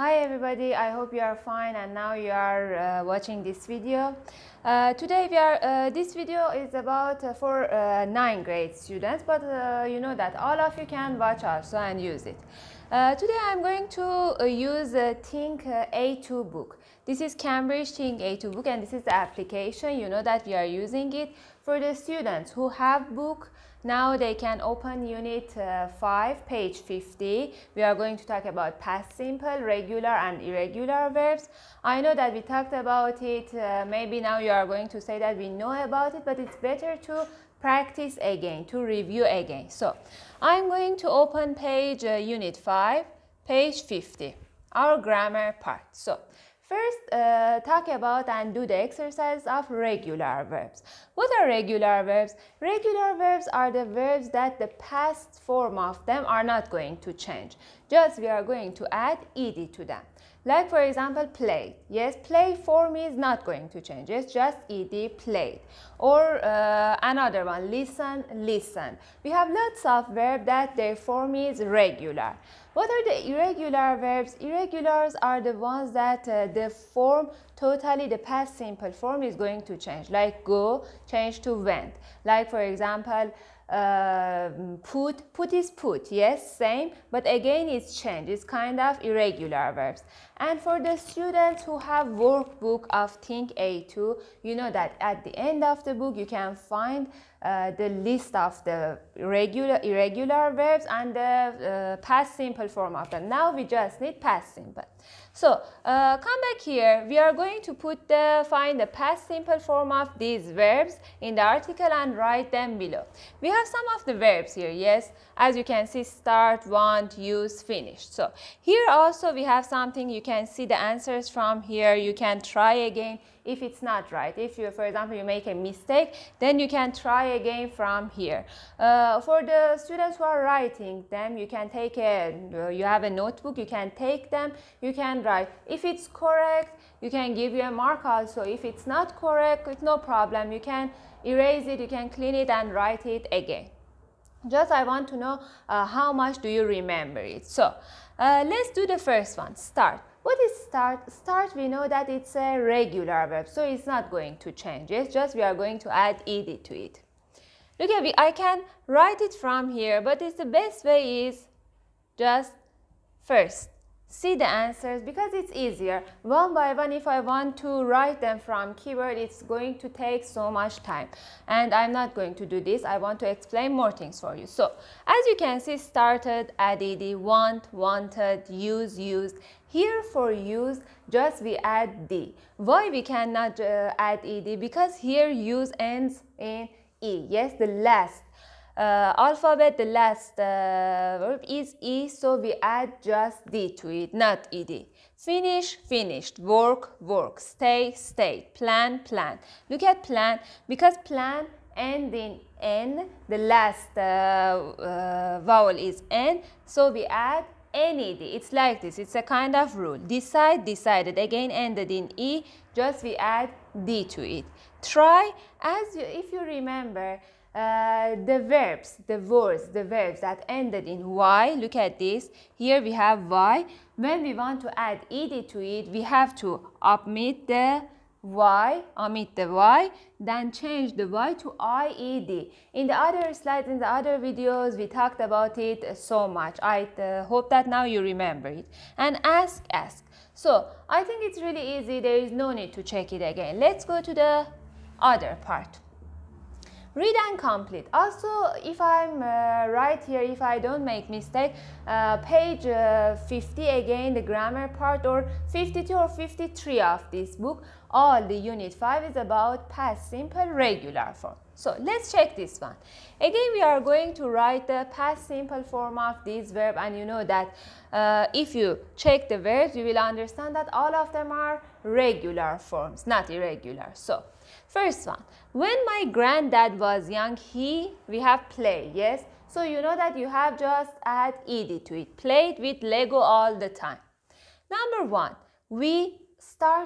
Hi everybody, I hope you are fine and now you are watching this video. Today this video is about for 9th grade students, but you know that all of you can watch also and use it. Today I'm going to use Think A2 book. This is Cambridge Think A2 book and this is the application. You know that we are using it for the students who have book. Now they can open unit 5, page 50. We are going to talk about past simple, regular and irregular verbs. I know that we talked about it. Maybe now you are going to say that we know about it, but it's better to practice again, to review again. So I'm going to open page unit 5, page 50, our grammar part. So first, talk about and do the exercise of regular verbs. What are regular verbs? Regular verbs are the verbs that the past form of them are not going to change. Just we are going to add ed to them. Like for example, played. Yes, play form is not going to change. It's just ed, played. Or another one, listen, listened. We have lots of verbs that their form is regular. What are the irregular verbs? Irregulars are the ones that the form, totally the past simple form is going to change. Like go, change to went. Like for example, put is put, yes, same, but again it's changed. It's kind of irregular verbs. And for the students who have workbook of Think A2, you know that at the end of the book you can find the list of the irregular verbs and the past simple form of them. Now we just need past simple. So come back here. We are going to find the past simple form of these verbs in the article and write them below. We have some of the verbs here, yes. As you can see, start, want, use, finish. So here also we have something. You can see the answers from here. You can try again if it's not right. If you, for example, you make a mistake, then you can try again from here. For the students who are writing them, you can take you have a notebook, you can take them, you can write. If it's correct, you can give you a mark also. If it's not correct, it's no problem. You can erase it, you can clean it and write it again. Just I want to know how much do you remember it. So let's do the first one, start. What is start? Start, we know that it's a regular verb, so it's not going to change. It's just we are going to add ed to it. Look at me, I can write it from here, but it's the best way is just first see the answers because it's easier. One by one, if I want to write them from keyboard, it's going to take so much time. And I'm not going to do this. I want to explain more things for you. So, as you can see, started, added, want, wanted, use, used. Here for use, just we add d. Why we cannot add ed? Because here use ends in e. Yes, the last alphabet, the last verb is E, so we add just D to it, not ED. Finish, finished. Work, work. Stay, stayed. Plan, plan. Look at plan, because plan ends in N, the last vowel is N, so we add NED. It's like this, it's a kind of rule. Decide, decided. Again ended in E, just we add D to it. Try, if you remember, the verbs, the words, the verbs that ended in Y, look at this. Here we have Y. When we want to add ed to it, we have to omit the Y, then change the Y to IED. In the other slides, in the other videos, we talked about it so much. I hope that now you remember it. And ask. So I think it's really easy. There is no need to check it again. Let's go to the other part. Read and complete. Also, if I'm right here, if I don't make mistake, page 50 again, the grammar part, or 52 or 53 of this book, all the unit 5 is about past simple regular form. So let's check this one. Again, we are going to write the past simple form of this verb, and you know that if you check the verbs, you will understand that all of them are regular forms, not irregular. So first one, when my granddad was young, we have play, yes? So you know that you have just add ed to it. Played with Lego all the time. Number one, we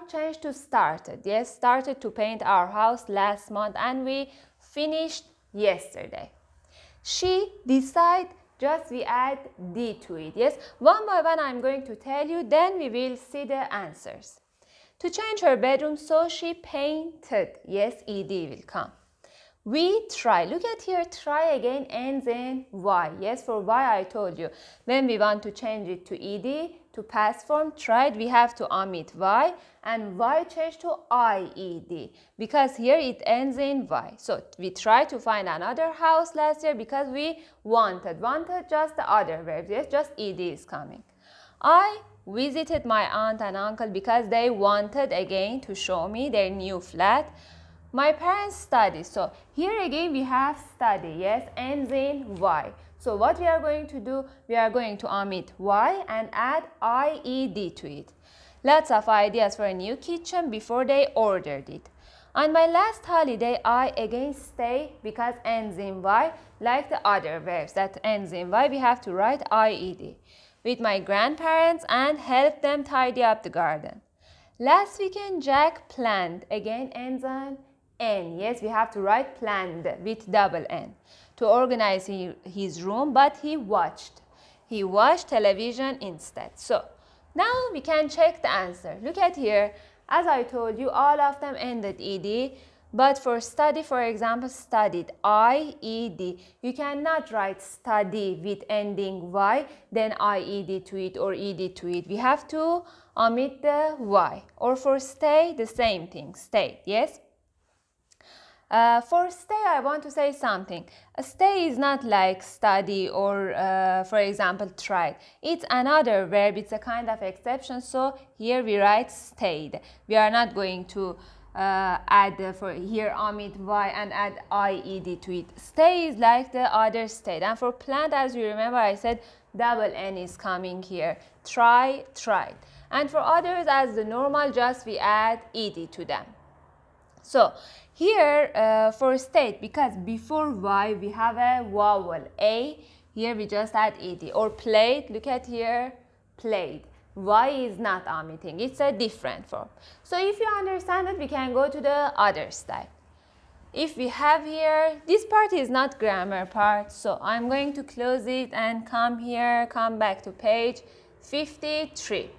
change to started, yes? Started to paint our house last month and we finished yesterday. She decided just we add D to it. Yes, one by one I'm going to tell you, then we will see the answers. To change her bedroom, so she painted. Yes, ED will come. We try. Look at here, try again ends in Y. Yes, for Y I told you. When we want to change it to ED, to past form, tried, we have to omit Y, and Y change to IED because here it ends in Y. So we try to find another house last year because we wanted just the other verbs. Yes, just ED is coming. I visited my aunt and uncle because they wanted again to show me their new flat. My parents study. So here again we have study. Yes, ends in Y. So what we are going to do, we are going to omit Y and add IED to it. Lots of ideas for a new kitchen before they ordered it. On my last holiday, I again stay because ends in Y, like the other verbs that ends in Y, we have to write IED. With my grandparents and help them tidy up the garden. Last weekend, Jack planned, again ends on N. Yes, we have to write planned with double N. To organize his room, but he watched television instead. So now we can check the answer. Look at here. As I told you, all of them ended ED, but for study, for example, studied, IED. You cannot write study with ending Y, then IED to it or ED to it. We have to omit the Y. Or for stay, the same thing, stayed, yes? For stay, I want to say something. Stay is not like study or, for example, tried. It's another verb. It's a kind of exception. So here we write stayed. We are not going to add for here omit Y and add IED to it. Stay is like the other stayed. And for plant, as you remember, I said double N is coming here. Try, tried. And for others, as the normal, just we add ED to them. So here for state, because before Y we have a vowel A, here we just add ED. Or played, look at here, played. Y is not omitting, it's a different form. So if you understand it, we can go to the other style. If we have here, this part is not grammar part, so I'm going to close it and come here, come back to page 53.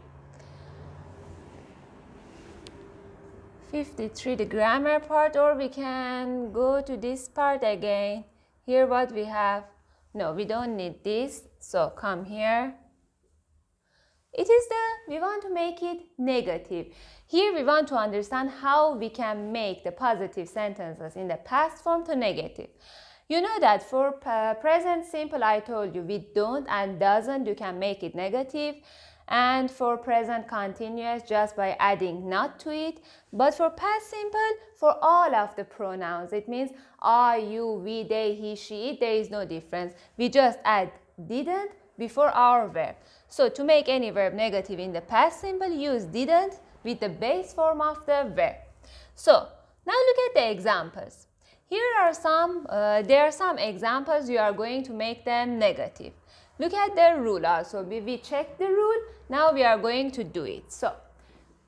53, the grammar part, or we can go to this part again. Here what we have, no, we don't need this, so come here. It is we want to make it negative. Here we want to understand how we can make the positive sentences in the past form to negative. You know that for present simple, I told you, with don't and doesn't, you can make it negative. And for present continuous, just by adding not to it. But for past simple, for all of the pronouns, it means I, you, we, they, he, she, it, there is no difference. We just add didn't before our verb. So to make any verb negative in the past simple, use didn't with the base form of the verb. So now look at the examples. Here are there are some examples you are going to make them negative. Look at the rule also. We checked the rule. Now we are going to do it. So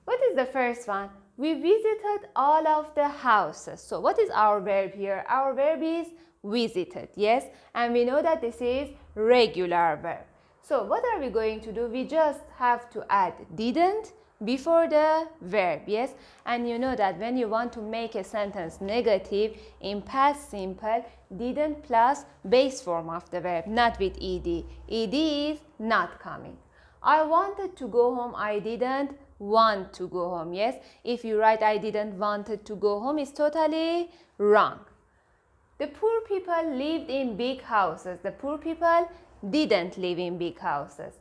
what is the first one? We visited all of the houses. So what is our verb here? Our verb is visited, yes? And we know that this is regular verb. So what are we going to do? We just have to add didn't before the verb, yes? And you know that when you want to make a sentence negative in past simple, didn't plus base form of the verb, not with ed. Ed is not coming. I wanted to go home, I didn't want to go home, yes? If you write I didn't wanted to go home, it's totally wrong. The poor people lived in big houses. The poor people didn't live in big houses.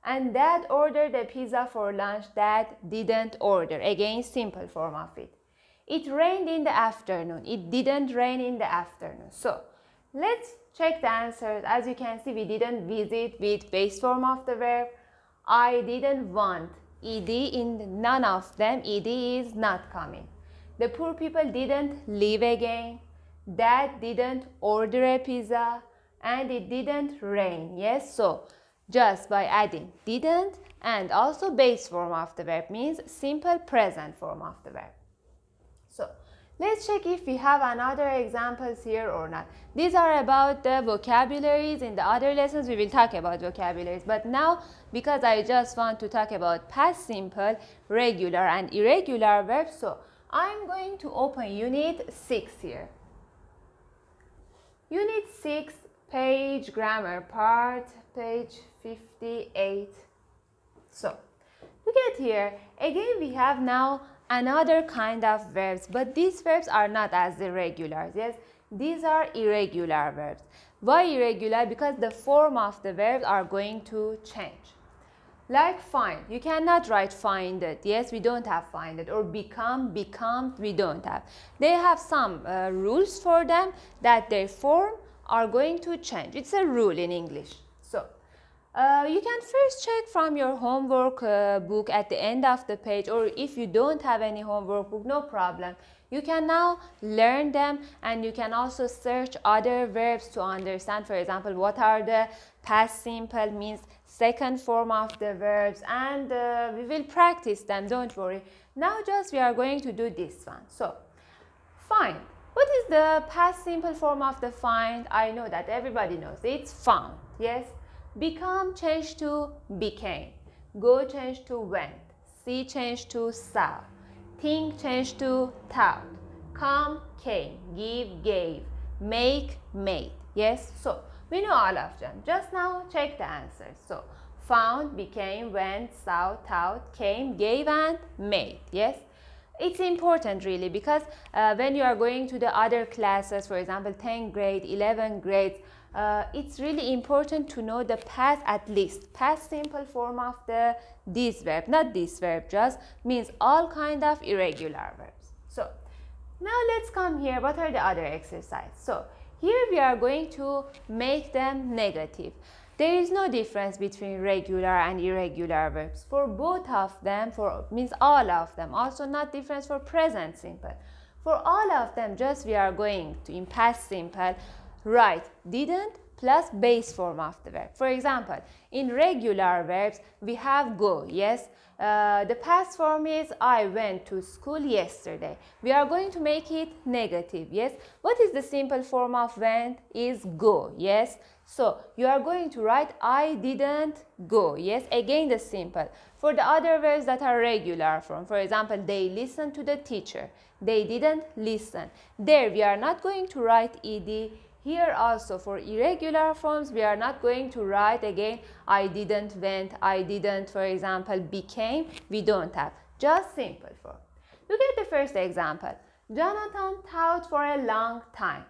And Dad ordered a pizza for lunch. Dad didn't order. Again, simple form of it. It rained in the afternoon. It didn't rain in the afternoon. So let's check the answers. As you can see, we didn't visit with base form of the verb. I didn't want. Ed in none of them. Ed is not coming. The poor people didn't live again. Dad didn't order a pizza. And it didn't rain. Yes, so just by adding didn't and also base form of the verb means simple present form of the verb. So let's check if we have another examples here or not. These are about the vocabularies. In the other lessons we will talk about vocabularies, but now because I just want to talk about past simple, regular and irregular verbs, so I'm going to open unit 6 here. Unit 6, page grammar part, page 58. So look at here, again we have now another kind of verbs, but these verbs are not as the regulars. Yes, these are irregular verbs. Why irregular? Because the form of the verbs are going to change. Like find, you cannot write finded. Yes, we don't have finded. Or become, become, we don't have. They have some rules for them that their form are going to change. It's a rule in English. So you can first check from your homework book at the end of the page, or if you don't have any homework book, no problem. You can now learn them, and you can also search other verbs to understand, for example, what are the past simple means, second form of the verbs, and we will practice them, don't worry. Now just we are going to do this one. So find. What is the past simple form of the find? I know that everybody knows. It's found. Yes. Become changed to became. Go changed to went. See changed to saw. Think changed to thought. Come came. Give gave. Make made. Yes. So we know all of them. Just now check the answers. So found, became, went, saw, thought, came, gave and made. Yes. It's important really, because when you are going to the other classes, for example 10th grade, 11th grade, it's really important to know the past, at least past simple form of this verb, not this verb, just means all kind of irregular verbs. So now let's come here. What are the other exercises? So here we are going to make them negative. There is no difference between regular and irregular verbs. For both of them, for means all of them. Also not difference for present simple. For all of them, just we are going to, in past simple, write didn't plus base form of the verb. For example, in regular verbs, we have go, yes. The past form is I went to school yesterday. We are going to make it negative, yes. What is the simple form of went? Is go, yes. So you are going to write I didn't go, yes. Again the simple. For the other verbs that are regular form, for example, they listened to the teacher. They didn't listen. There we are not going to write ed. Here also for irregular forms, we are not going to write again I didn't went, I didn't, for example, became. We don't have. Just simple form. Look at the first example. Jonathan thought for a long time.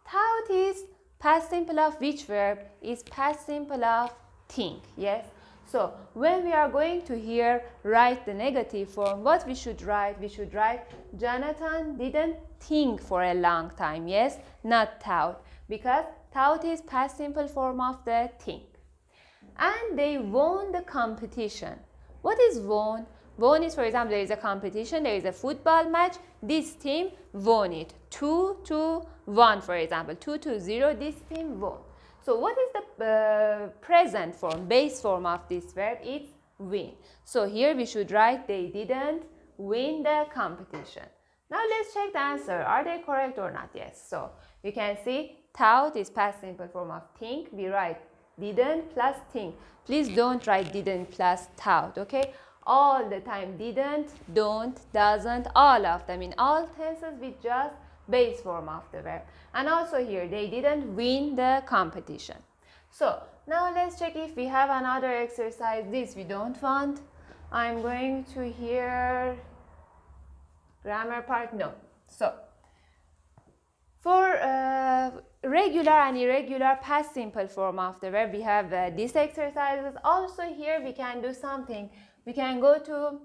Thought is past simple of which verb? Is past simple of think, yes. So when we are going to here write the negative form, what we should write? We should write Jonathan didn't think for a long time, yes, not thought, because thought is past simple form of the think. And they won the competition. What is won? Won is, for example, there is a competition, there is a football match, this team won it 2-1, for example, 2-0, this team won. So what is the present form, base form of this verb? It's win. So here we should write they didn't win the competition. Now let's check the answer. Are they correct or not? Yes. So you can see thought is past simple form of think. We write didn't plus think. Please don't write didn't plus thought, okay? All the time didn't, don't, doesn't, all of them in all tenses with just base form of the verb. And also here they didn't win the competition. So now let's check if we have another exercise. This we don't want. I'm going to here grammar part, no. So for regular and irregular past simple form of the verb, we have these exercises. Also here we can do something. We can go to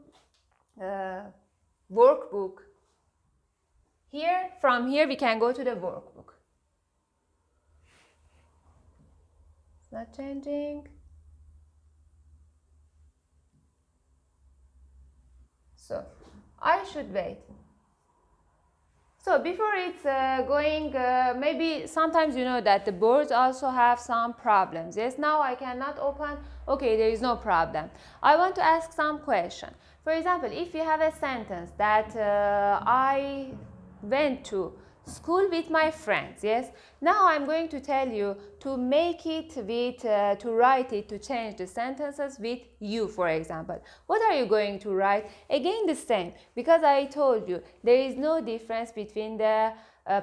workbook. Here, from here we can go to the workbook. It's not changing. So I should wait. So before it's going, maybe sometimes you know that the boards also have some problems. Yes, now I cannot open. Okay, there is no problem. I want to ask some question. For example, if you have a sentence that I went to school with my friends. Yes, now I'm going to tell you to make it with to write it, to change the sentences with you, for example. What are you going to write? Again the same, because I told you there is no difference between the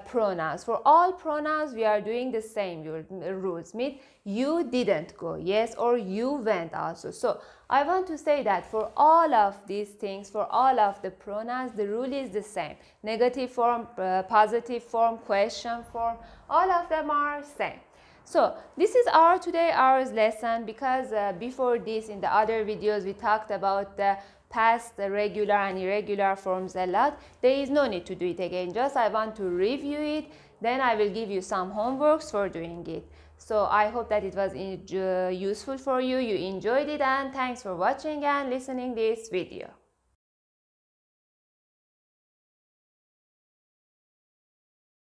pronouns. For all pronouns we are doing the same rules. Mean you didn't go, yes, or you went also. So I want to say that for all of these things, for all of the pronouns, the rule is the same. Negative form, positive form, question form, all of them are same. So this is our lesson, because before this in the other videos we talked about the past, the regular and irregular forms a lot. There is no need to do it again. Just I want to review it. Then I will give you some homeworks for doing it. So I hope that it was useful for you. You enjoyed it, and thanks for watching and listening this video.